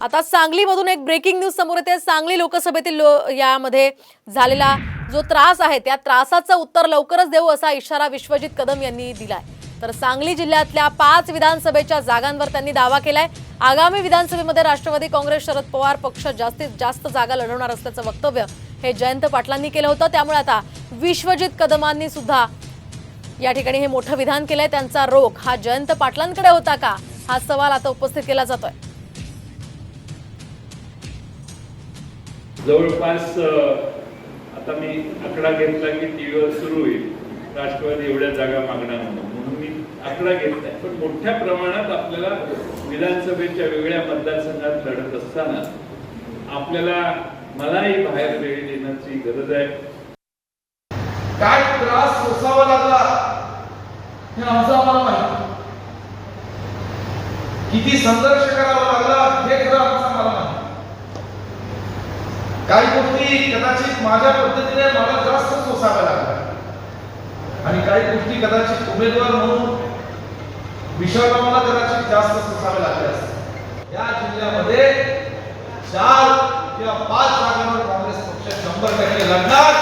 आता सांगलीमधून एक ब्रेकिंग न्यूज समोर येते। सांगली लोकसभेतील यामध्ये झालेला जो त्रास आहे त्या त्रासाचं उत्तर लवकरच देऊ असा इशारा विश्वजित कदम यांनी दिलाय। तर सांगली जिल्ह्यातल्या 5 विधानसभेच्या जागांवर त्यांनी दावा केलाय। आगामी विधानसभेमध्ये राष्ट्रवादी काँग्रेस शरद पवार पक्ष जास्तीत जास्त जागा लढवणार असल्याचं वक्तव्य हे जयंत पाटलांनी केलं होतं। त्यामुळे आता विश्वजित कदमांनी सुद्धा या ठिकाणी हे मोठं विधान केलंय। त्यांचा रोख हा जयंत पाटलांकडे होता का हा सवाल आता उपस्थित केला जातोय। जवळपास आता मी आकडा घेतला की टीव्हीवर सुरू होईल राष्ट्रवादी एवढ्या जागा मागणार म्हणून मी आकडा घेतलाय। पण मोठ्या प्रमाणात आपल्याला विधानसभेच्या वेगळ्या मतदारसंघात लढत असताना आपल्याला मलाही बाहेर वेळ देण्याची गरज आहे। काय त्रास सोसावा लागला हे आमचं आम्हाला माहिती, किती संघर्ष करावा लागला हे खरं आमचं आम्हाला माहिती। काही गोष्टी कदाचित माझ्या पद्धतीने मला जास्त सोसाव्या लागल्या आणि काही गोष्टी कदाचित उमेदवार म्हणून विशाल मला कदाचित जास्त सोसाव्या लागल्या असतील। या जिल्ह्यामध्ये 4 किंवा 5 जागांवर काँग्रेस पक्ष 100% लढणार